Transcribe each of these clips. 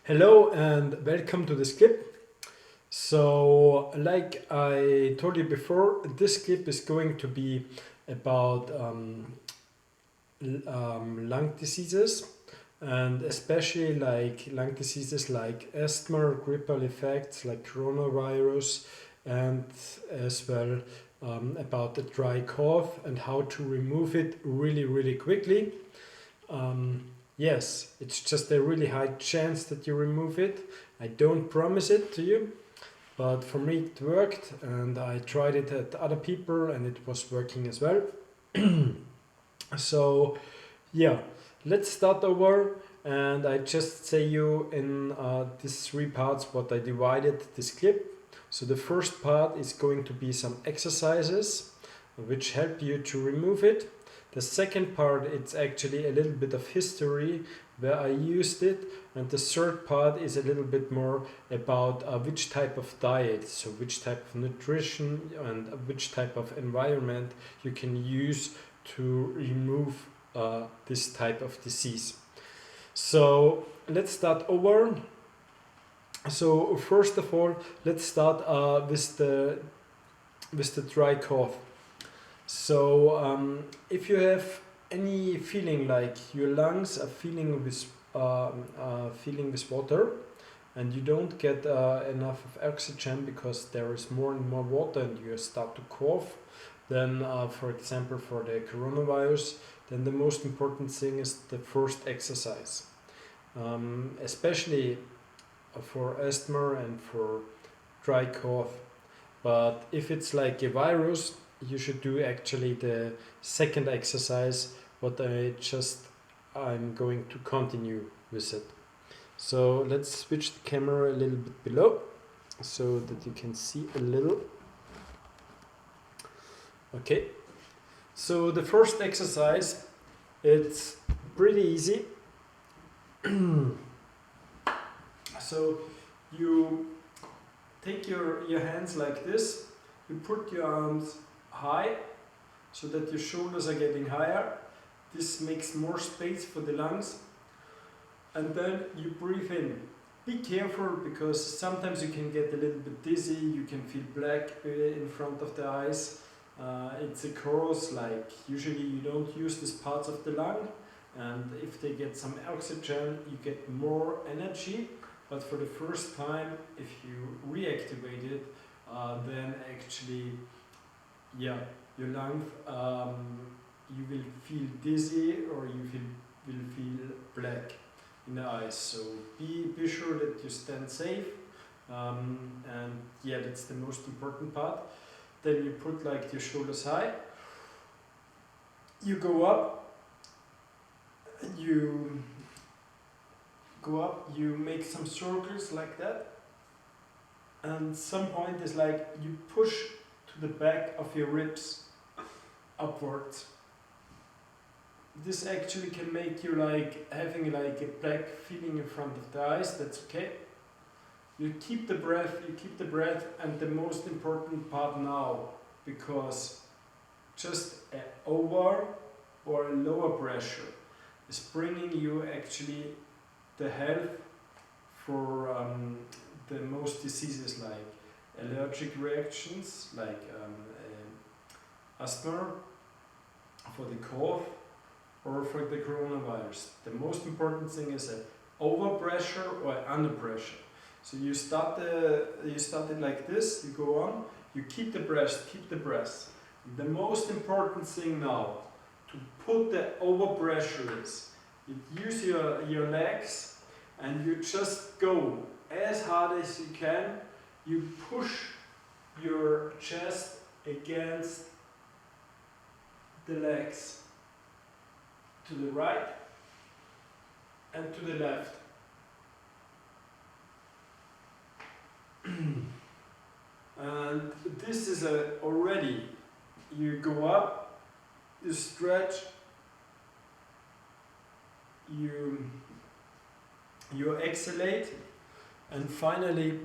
Hello and welcome to this clip. So, like I told you before, this clip is going to be about lung diseases, and especially like lung diseases like asthma, grippal effects like coronavirus, and as well about the dry cough and how to remove it really, really quickly. Yes, it's just a really high chance that you remove it. I don't promise it to you, but for me it worked, and I tried it at other people and it was working as well. So, yeah, let's start over. And I just say you in these three parts what I divided this clip. So the first part is going to be some exercises which help you to remove it. The second part, it's actually a little bit of history where I used it. And the third part is a little bit more about which type of diet, so which type of nutrition and which type of environment you can use to remove this type of disease. So let's start over. So first of all, let's start with the dry cough. So if you have any feeling like your lungs are filling with water, and you don't get enough of oxygen because there is more and more water, and you start to cough, then for example for the coronavirus, then the most important thing is the first exercise, especially for asthma and for dry cough. But if it's like a virus, you should do actually the second exercise, what I'm going to continue with it. So let's switch the camera a little bit below so that you can see a little. Okay, so the first exercise, it's pretty easy. So you take your hands like this, you put your arms high so that your shoulders are getting higher. This makes more space for the lungs. And then you breathe in. Be careful because sometimes you can get a little bit dizzy, you can feel black in front of the eyes. It's a cause, like usually you don't use these parts of the lung, and if they get some oxygen you get more energy, but for the first time if you reactivate it, then actually, yeah, your lung, you will feel dizzy or will feel black in the eyes. So be sure that you stand safe, and yeah, that's the most important part. Then you put like your shoulders high, you go up, you you make some circles like that, and some point is like you push to the back of your ribs upwards. This actually can make you like having like a black feeling in front of the eyes. That's okay. You keep the breath, and the most important part now, because just a over or a lower pressure is bringing you actually the health for the most diseases like allergic reactions, like asthma, for the cough, or for the coronavirus. The most important thing is a overpressure or under pressure. So you start it like this, you go on, you keep the breath. The most important thing now to put the overpressure is you use your legs and you just go as hard as you can. You push your chest against the legs to the right and to the left. And this is already, you go up, you stretch, you exhalate, and finally,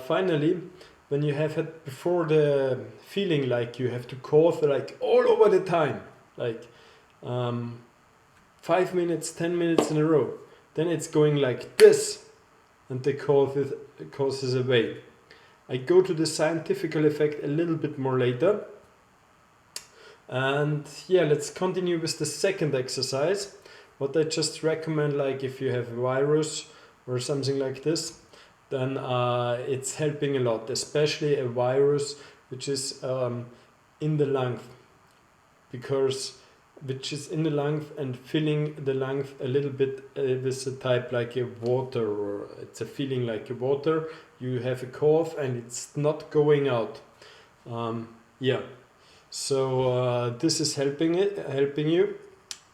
finally, when you have it before the feeling like you have to cough like all over the time, like 5 minutes, 10 minutes in a row, then it's going like this, and the cough is away. I go to the scientific effect a little bit more later. And yeah, let's continue with the second exercise. What I just recommend, like if you have a virus or something like this, then it's helping a lot, especially a virus which is in the lung, which is in the lung and filling the lung a little bit with a type like a water, or it's a feeling like a water. You have a cough and it's not going out. Yeah. So this is helping you.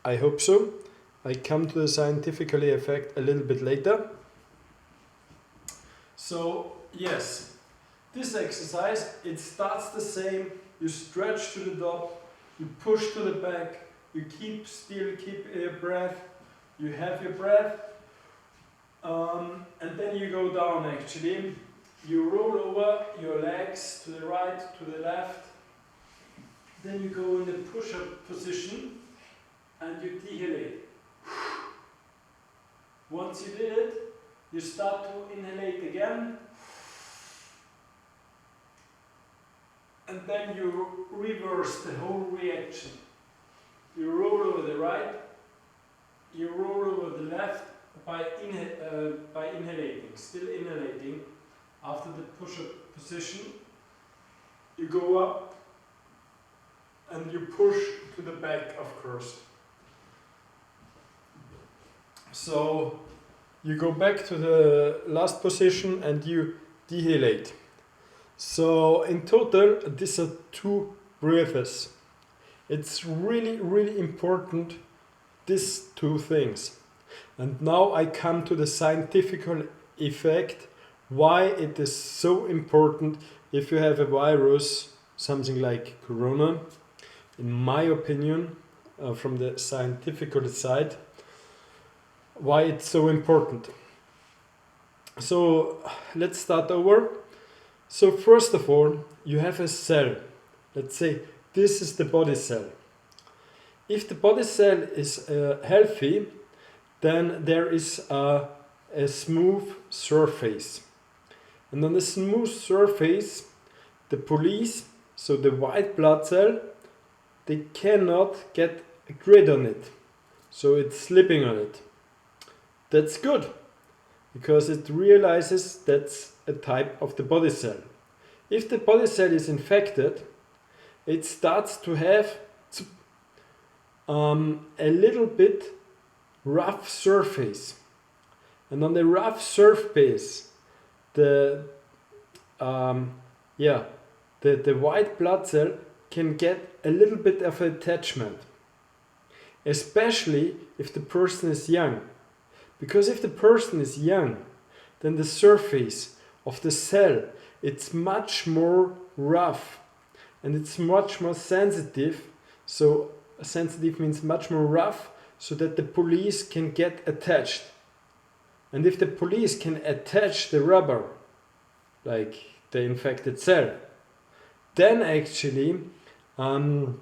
I hope so. I come to the scientifically effect a little bit later. So yes, this exercise, it starts the same. You stretch to the top, you push to the back, you keep your breath, you have your breath, and then you go down actually. You roll over your legs to the right, to the left. Then you go in the push-up position and you dehalate. Once you did it, you start to inhalate again. And then you reverse the whole reaction. You roll over the right, you roll over the left by inhalating, still inhalating. After the push-up position, you go up and you push to the back, of course. So you go back to the last position and you dehalate. So in total, these are 2 breaths. It's really, really important, these 2 things. And now I come to the scientific effect, why it is so important if you have a virus, something like corona. In my opinion, from the scientific side, why it's so important. So let's start over. So first of all, you have a cell. Let's say this is the body cell. If the body cell is healthy, then there is a smooth surface. And on the smooth surface, the police, so the white blood cell, they cannot get a grid on it. So it's slipping on it. That's good, because it realizes that's a type of the body cell. If the body cell is infected, it starts to have a little bit rough surface. And on the rough surface, the white blood cell can get a little bit of attachment, especially if the person is young. Because if the person is young, then the surface of the cell, it's much more rough and it's much more sensitive. So sensitive means much more rough, so that the police can get attached. And if the police can attach the rubber, like the infected cell, then actually the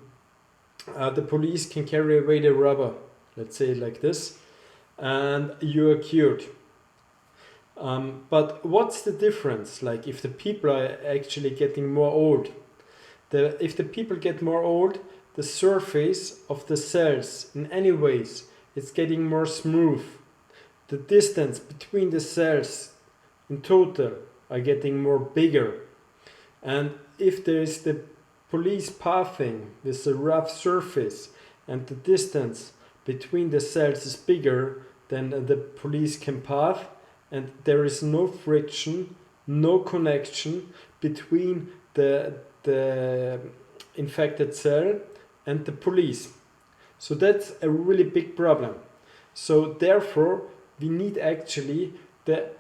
police can carry away the rubber, let's say like this, and you are cured. But what's the difference? Like if the people are actually getting more old, if the people get more old, the surface of the cells in any ways it's getting more smooth. The distance between the cells in total are getting more bigger. And if there is the police pathing with a rough surface and the distance between the cells is bigger, then the police can path, and there is no friction, no connection between the infected cell and the police. So that's a really big problem. So therefore we need actually the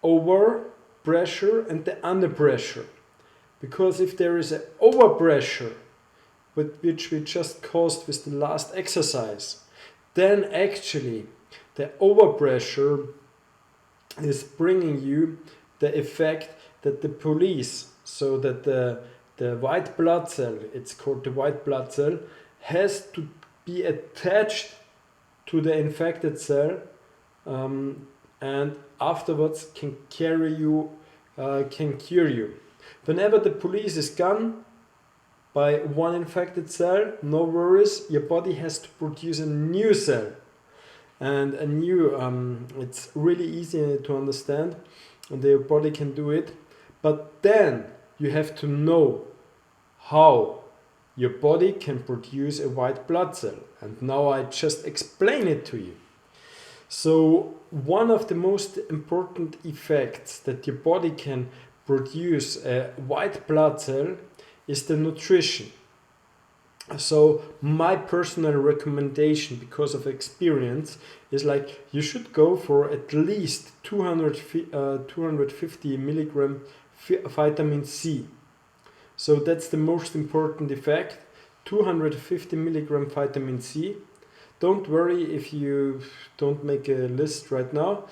over pressure and the under pressure. Because if there is an overpressure, which we just caused with the last exercise, then actually the overpressure is bringing you the effect that the police, so that the white blood cell, it's called the white blood cell, has to be attached to the infected cell, and afterwards can cure you. Whenever the police is gone by one infected cell, no worries, your body has to produce a new cell. And a new, it's really easy to understand, and your body can do it. But then you have to know how your body can produce a white blood cell. And now I just explain it to you. So one of the most important effects that your body can produce a white blood cell is the nutrition. So my personal recommendation, because of experience, is like you should go for at least 250 milligram vitamin C. So that's the most important effect, 250 milligram vitamin C. Don't worry if you don't make a list right now,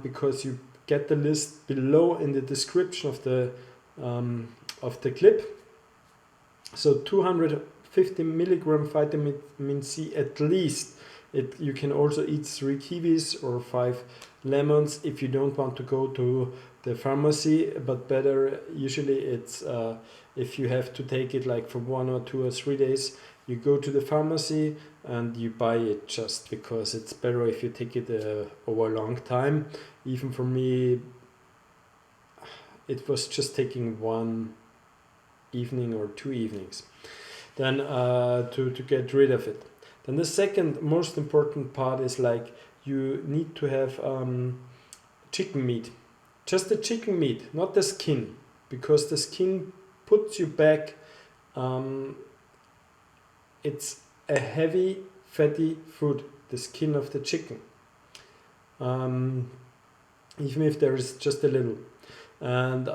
because you get the list below in the description of the clip. So 250 milligram vitamin C at least. You can also eat 3 kiwis or 5 lemons if you don't want to go to the pharmacy, but better usually it's if you have to take it like for 1 or 2 or 3 days, you go to the pharmacy and you buy it, just because it's better if you take it over a long time. Even for me, it was just taking 1 evening or 2 evenings then to get rid of it. Then the second most important part is like you need to have chicken meat, just the chicken meat, not the skin, because the skin puts you back. It's a heavy fatty food, the skin of the chicken, even if there is just a little. And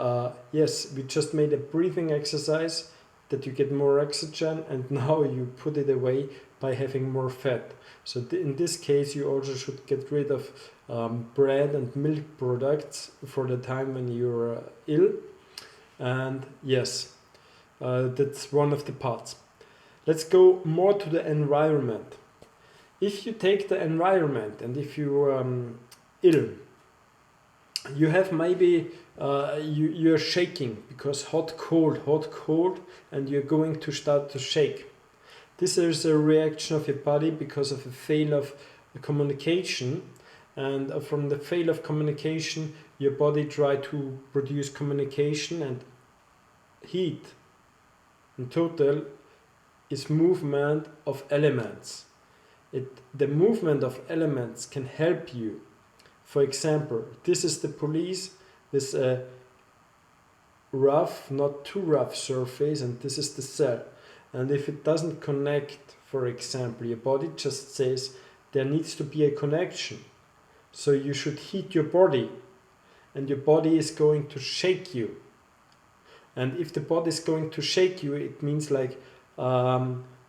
yes, we just made a breathing exercise that you get more oxygen, and now you put it away by having more fat. So in this case, you also should get rid of bread and milk products for the time when you're ill. And yes, that's one of the parts. Let's go more to the environment. If you take the environment and if you're ill, you have maybe you're shaking because hot, cold, and you're going to start to shake. This is a reaction of your body because of a fail of communication, and from the fail of communication, your body try to produce communication, and heat in total is movement of elements. The movement of elements can help you. For example, this is the police, this rough, not too rough surface, and this is the cell. And if it doesn't connect, for example, your body just says there needs to be a connection. So you should heat your body, and your body is going to shake you. And if the body is going to shake you, it means like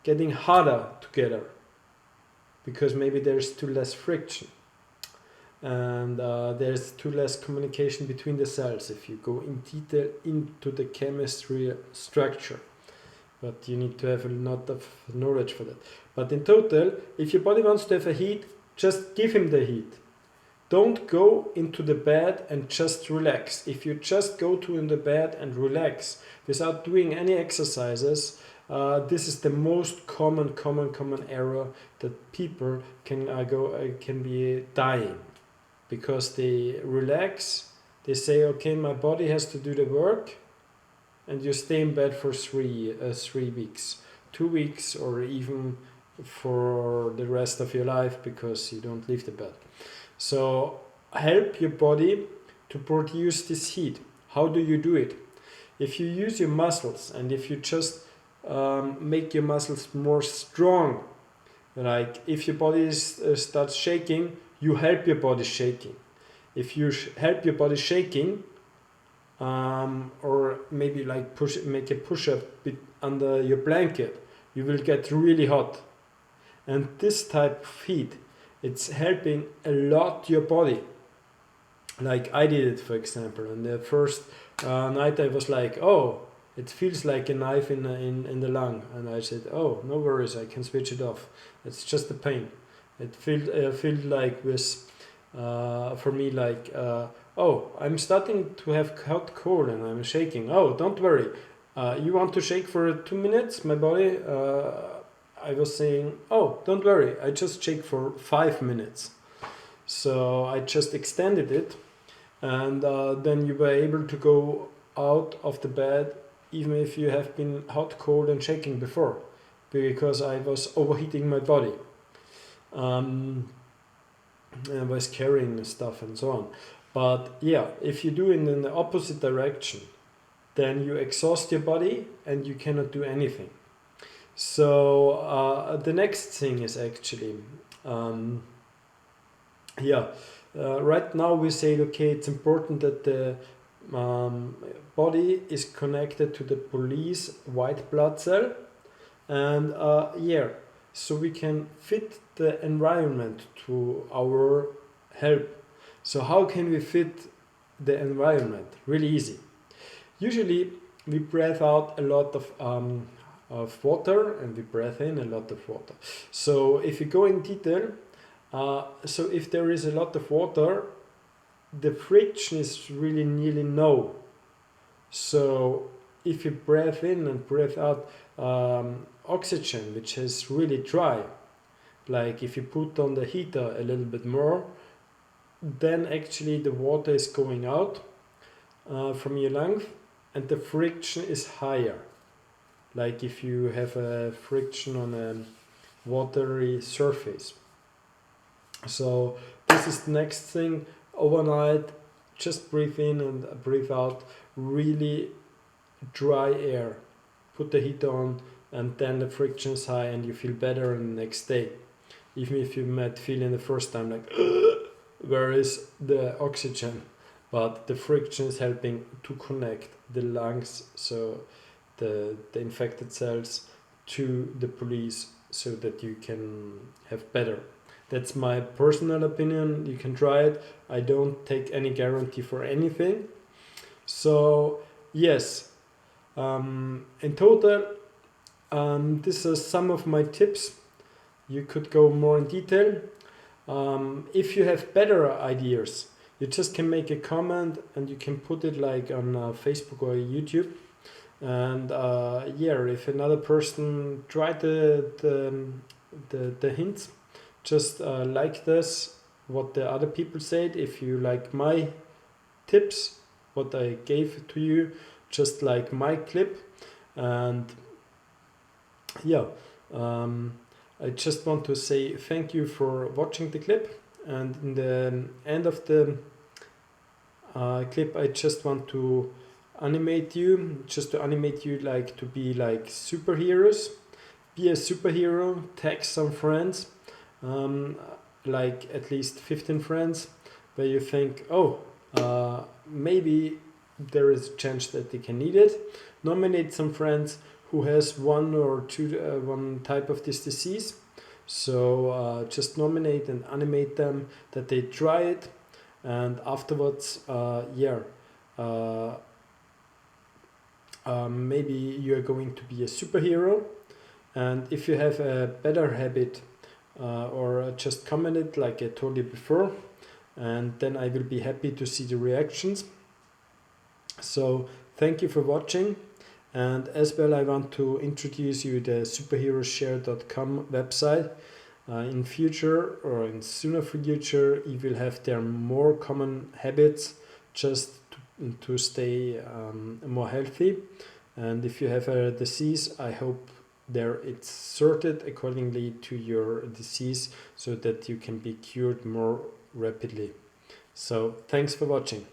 getting harder together, because maybe there's too less friction. And there's too less communication between the cells if you go in detail into the chemistry structure. But you need to have a lot of knowledge for that. But in total, if your body wants to have a heat, just give him the heat. Don't go into the bed and just relax. If you just go in the bed and relax without doing any exercises, this is the most common error that people can be dying. Because they relax, they say, okay, my body has to do the work, and you stay in bed for 3 weeks, 2 weeks, or even for the rest of your life, because you don't leave the bed. So help your body to produce this heat. How do you do it? If you use your muscles, and if you just make your muscles more strong, like if your body starts shaking, you help your body shaking. If you help your body shaking, or maybe like make a push-up under your blanket, you will get really hot. And this type of heat, it's helping a lot your body. Like I did it, for example. And the first night I was like, oh, it feels like a knife in the lung. And I said, oh, no worries, I can switch it off. It's just the pain. It felt like with for me like oh, I'm starting to have hot cold and I'm shaking. Oh, don't worry. You want to shake for 2 minutes, my body? I was saying, oh, don't worry. I just shake for 5 minutes. So I just extended it, and then you were able to go out of the bed even if you have been hot, cold, and shaking before, because I was overheating my body. And I was carrying stuff and so on. But yeah, if you do it in the opposite direction, then you exhaust your body and you cannot do anything. So the next thing is actually, yeah, right now we say, okay, it's important that the body is connected to the police white blood cell, and yeah, so we can fit the environment to our help. So how can we fit the environment? Really easy. Usually we breathe out a lot of water and we breathe in a lot of water. So if you go in detail, so if there is a lot of water, the friction is really nearly no. So if you breathe in and breathe out oxygen, which is really dry, like if you put on the heater a little bit more, then actually the water is going out from your lungs and the friction is higher. Like if you have a friction on a watery surface. So this is the next thing. Overnight, just breathe in and breathe out really dry air. Put the heater on and then the friction is high and you feel better the next day. Even if you might feel in the first time like, where is the oxygen? But the friction is helping to connect the lungs, so the infected cells, to the police, so that you can have better. That's my personal opinion. You can try it. I don't take any guarantee for anything. So yes, in total, this is some of my tips. You could go more in detail. If you have better ideas, you just can make a comment and you can put it like on Facebook or YouTube. And yeah, if another person tried the hints, just like this, what the other people said. If you like my tips, what I gave to you, just like my clip. And yeah, I just want to say thank you for watching the clip. And in the end of the clip, I just want to animate you, like to be like superheroes. Be a superhero, tag some friends, like at least 15 friends, where you think, oh, maybe there is a chance that they can need it. Nominate some friends who has one type of this disease. So just nominate and animate them that they try it, and afterwards, maybe you are going to be a superhero. And if you have a better habit, or just comment it like I told you before, and then I will be happy to see the reactions. So thank you for watching. And as well, I want to introduce you the superheroshare.com website. In future or in sooner future, you will have there more common habits just to stay more healthy. And if you have a disease, I hope there it's sorted accordingly to your disease so that you can be cured more rapidly. So thanks for watching.